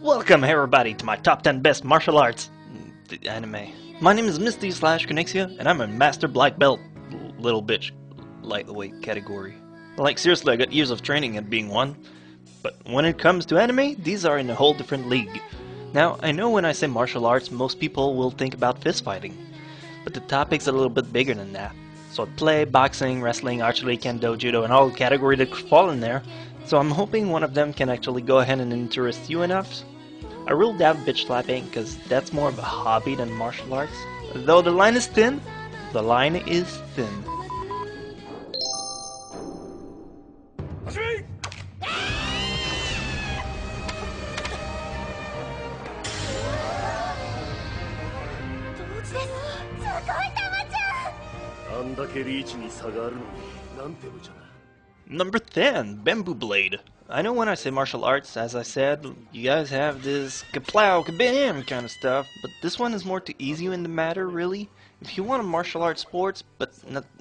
Welcome everybody to my top 10 best martial arts anime. My name is Misty slash Konixia, and I'm a master black belt, little bitch, lightweight category. Like seriously, I got years of training at being one, but when it comes to anime, these are in a whole different league. Now, I know when I say martial arts, most people will think about fist fighting, but the topic's a little bit bigger than that. Swordplay, boxing, wrestling, archery, kendo, judo, and all the categories that fall in there, so I'm hoping one of them can actually go ahead and interest you enough. I ruled out bitch slapping because that's more of a hobby than martial arts. Though the line is thin, the line is thin. Number 10, Bamboo Blade. I know when I say martial arts, as I said, you guys have this kaplow, kabam kind of stuff, but this one is more to ease you in the matter, really. If you want a martial arts sports, but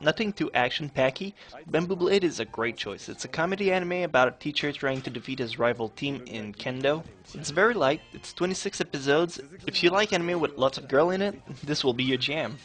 nothing too action-packy, Bamboo Blade is a great choice. It's a comedy anime about a teacher trying to defeat his rival team in kendo. It's very light, it's 26 episodes. If you like anime with lots of girl in it, this will be your jam.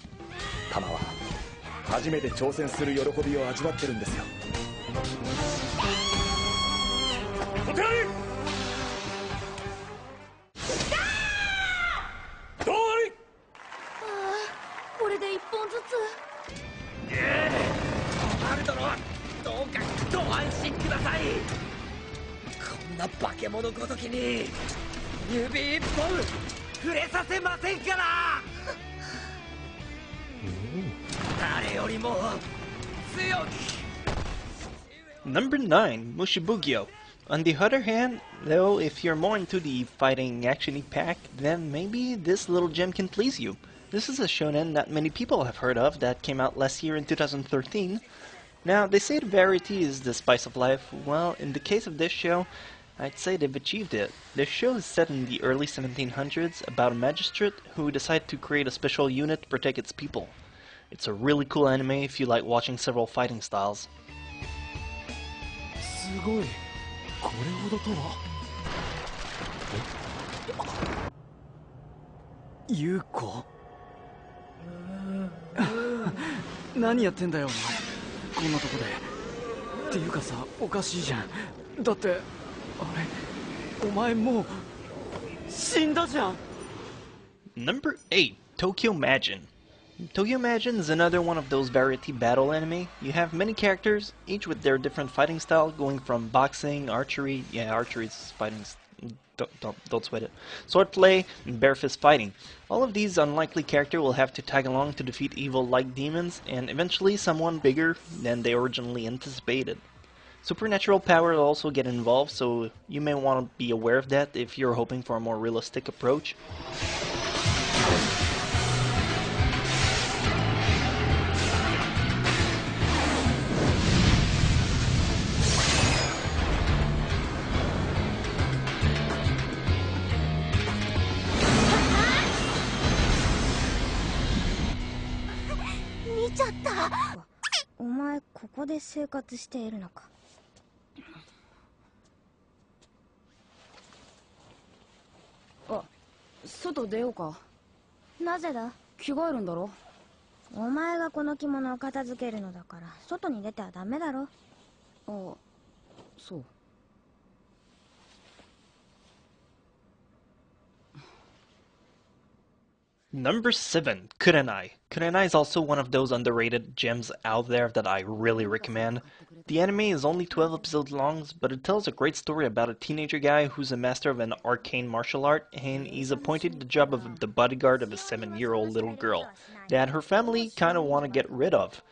Number 9, Mushibugyo. On the other hand, though, if you're more into the fighting action-y pack, then maybe this little gem can please you. This is a shonen that many people have heard of that came out last year in 2013. Now, they say the variety is the spice of life. Well, in the case of this show, I'd say they've achieved it. This show is set in the early 1700s about a magistrate who decided to create a special unit to protect its people. It's a really cool anime if you like watching several fighting styles. Yuko? 何やってんだよお前こんなとこでっていうかさおかしいじゃんだってあれお前もう死んだじゃん Number 8, Tokyo Majin. Tokyo Majin is another one of those variety battle anime. You have many characters, each with their different fighting style, going from boxing, archery, archery is fighting, don't sweat it, swordplay, and bare fist fighting. All of these unlikely characters will have to tag along to defeat evil like demons, and eventually someone bigger than they originally anticipated. Supernatural power will also get involved, so you may want to be aware of that if you're hoping for a more realistic approach. Ah, 外出ようか。なぜだ？着替えるんだろ。お前がこの着物を片付けるのだから外に出てはダメだろ。あ、そう。Number 7, Kurenai. Kurenai is also one of those underrated gems out there that I really recommend. The anime is only 12 episodes long, but it tells a great story about a teenager guy who's a master of an arcane martial art, and he's appointed the job of the bodyguard of a 7-year-old little girl that her family kinda want to get rid of.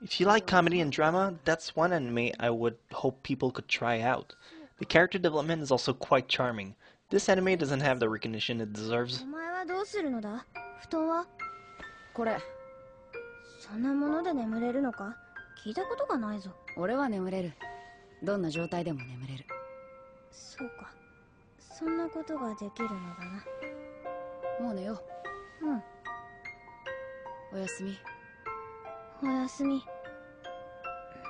If you like comedy and drama, that's one anime I would hope people could try out. The character development is also quite charming. This anime doesn't have the recognition it deserves. お前はどうするのだ？布団は？これ。そんなもので眠れるのか？聞いたことがないぞ。俺は眠れる。どんな状態でも眠れる。そうか。そんなことができるのだな。もう寝よう。うん。おやすみ。おやすみ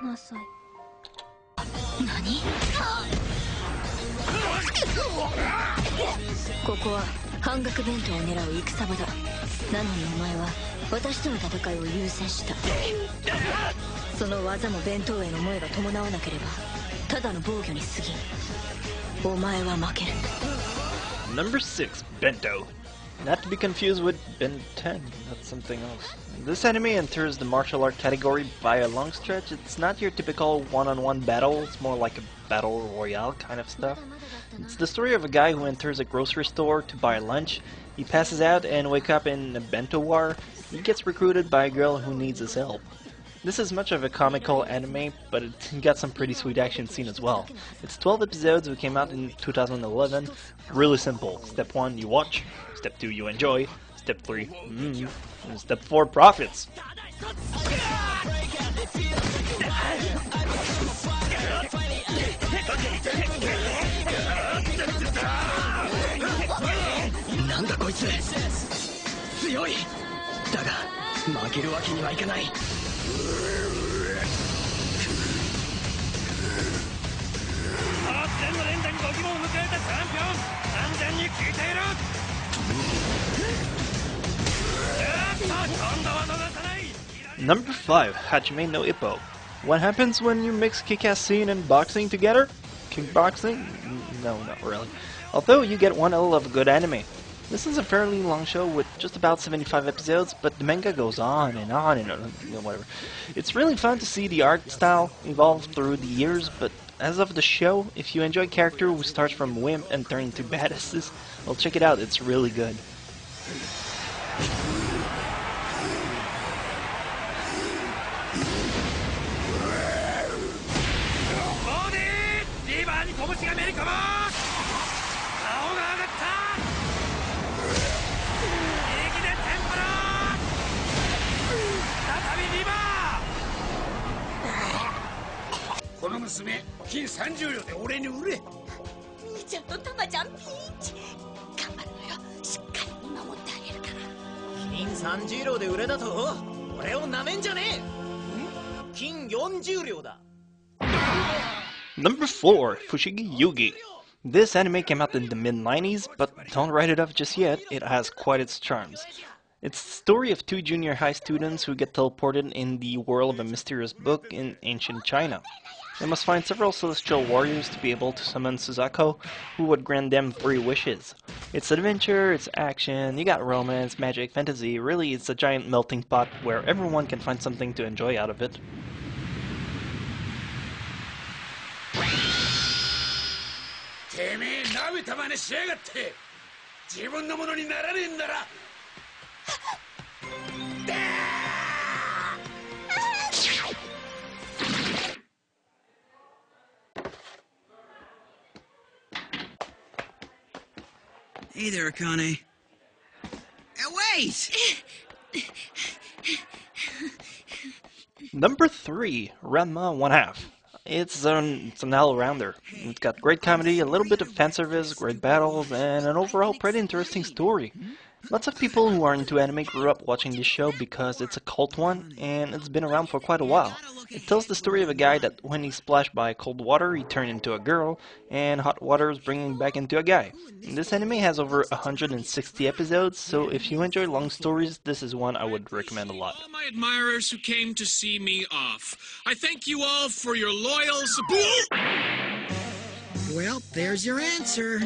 なさい。何？ここは半額弁当を狙う戦場だ。なのにお前は私との戦いを優先した。その技も弁当への思いが伴わなければただの防御に過ぎん。お前は負ける。 Number 6, Bento. Not to be confused with Ben 10, that's something else. This anime enters the martial art category by a long stretch. It's not your typical one-on-one battle, it's more like a battle royale kind of stuff. It's the story of a guy who enters a grocery store to buy lunch. He passes out and wakes up in a bento war. He gets recruited by a girl who needs his help. This is much of a comical anime, but it got some pretty sweet action scene as well. It's 12 episodes, it came out in 2011. Really simple. Step 1, you watch. Step 2, you enjoy. Step 3, and Step 4, profits. Number 5, Hajime no Ippo. What happens when you mix kick-ass scene and boxing together? Kickboxing? No, not really. Although you get one hell of a good anime. This is a fairly long show with just about 75 episodes, but the manga goes on and on and on, whatever. It's really fun to see the art style evolve through the years, but as of the show, if you enjoy a character who starts from wimp and turns into badasses, well, check it out, it's really good. Number 4, Fushigi Yugi. This anime came out in the mid-90s, but don't write it off just yet, it has quite its charms. It's the story of two junior high students who get teleported in the world of a mysterious book in ancient China. They must find several celestial warriors to be able to summon Suzaku, who would grant them 3 wishes. It's adventure, it's action, you got romance, magic, fantasy, really it's a giant melting pot where everyone can find something to enjoy out of it. Hey there, Akane. Wait! Number 3, Ranma 1/2. It's an all-rounder. It's got great comedy, a little bit of fan service, great battles, and an overall pretty interesting story. Lots of people who are into anime grew up watching this show because it's a cult one, and it's been around for quite a while. It tells the story of a guy that when he's splashed by cold water, he turned into a girl, and hot water is bringing him back into a guy. This anime has over 160 episodes, so if you enjoy long stories, this is one I would recommend a lot. All my admirers who came to see me off, I thank you all for your loyal support. Well, there's your answer.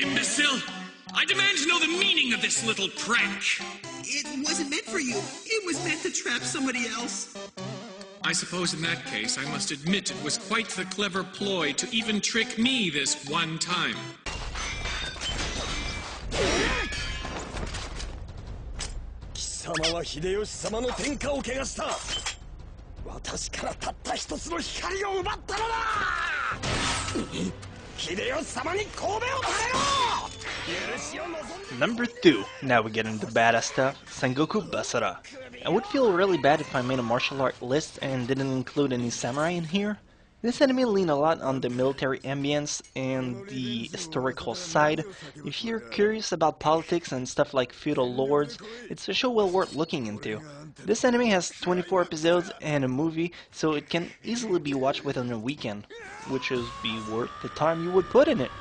Imbecile! I demand to know the meaning of this little prank. It wasn't meant for you. It was meant to trap somebody else. I suppose in that case, I must admit it was quite the clever ploy to even trick me this one time. Number 2, now we get into badass stuff, Sengoku Basara. I would feel really bad if I made a martial art list and didn't include any samurai in here. This anime lean a lot on the military ambience and the historical side. If you're curious about politics and stuff like feudal lords, it's a show well worth looking into. This anime has 24 episodes and a movie, so it can easily be watched within a weekend, which is be worth the time you would put in it.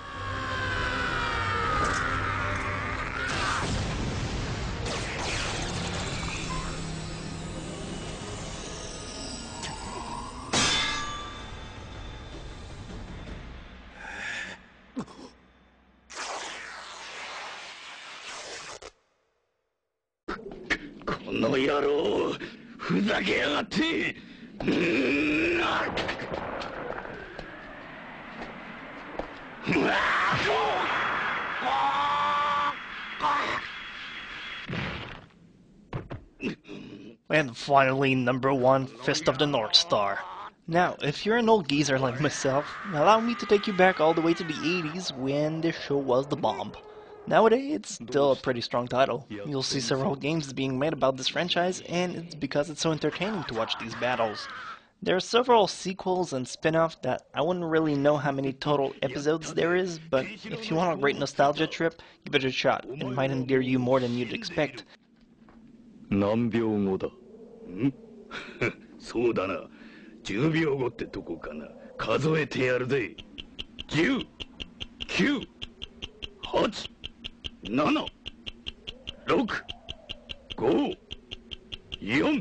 And finally, number 1, Fist of the North Star. Now, if you're an old geezer like myself, allow me to take you back all the way to the 80s when this show was the bomb. Nowadays, it's still a pretty strong title. You'll see several games being made about this franchise, and it's because it's so entertaining to watch these battles. There are several sequels and spin-offs that I wouldn't really know how many total episodes there is, but if you want a great nostalgia trip, give it a shot. It might endear you more than you'd expect. 何秒後だんそうだな10秒後ってとこかな数えてやるぜ10、9、8、7、6、5、4、3、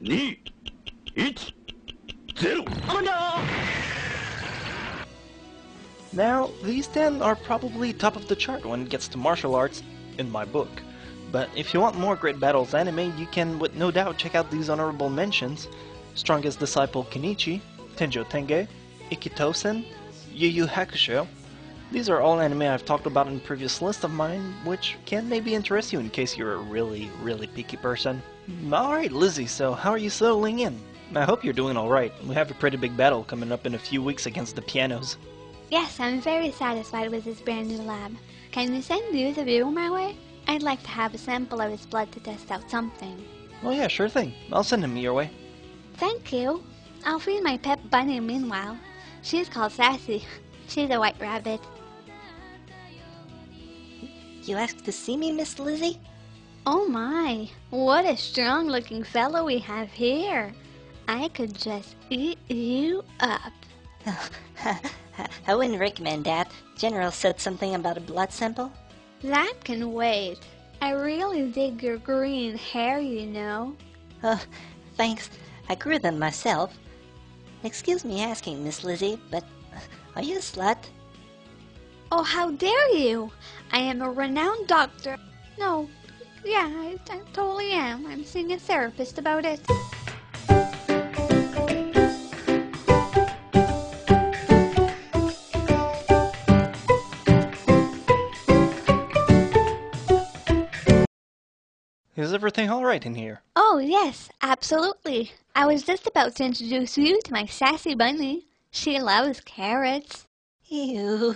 2、1、0 Oh no! Now, these 10 are probably top of the chart when it gets to martial arts, in my book. But if you want more great battles anime, you can with no doubt check out these honorable mentions: Strongest Disciple Kenichi, Tenjo Tenge, Ikitosen, Yu Yu Hakusho. These are all anime I've talked about in previous lists of mine, which can maybe interest you in case you're a really picky person. Alright Lizzie, so how are you settling in? I hope you're doing alright. We have a pretty big battle coming up in a few weeks against the Pianos. Yes, I'm very satisfied with this brand new lab. Can you send Luz a video my way? I'd like to have a sample of his blood to test out something. Oh yeah, sure thing. I'll send him your way. Thank you. I'll feed my pet bunny meanwhile. She's called Sassy. She's a white rabbit. You asked to see me, Miss Lizzie? Oh my, what a strong looking fellow we have here. I could just eat you up. I wouldn't recommend that. General said something about a blood sample. That can wait. I really dig your green hair, you know. Oh, thanks. I grew them myself. Excuse me asking, Miss Lizzie, but are you a slut? Oh, how dare you! I am a renowned doctor. No, yeah, I totally am. I'm seeing a therapist about it. Is everything alright in here? Oh, yes, absolutely. I was just about to introduce you to my sassy bunny. She loves carrots. Ew.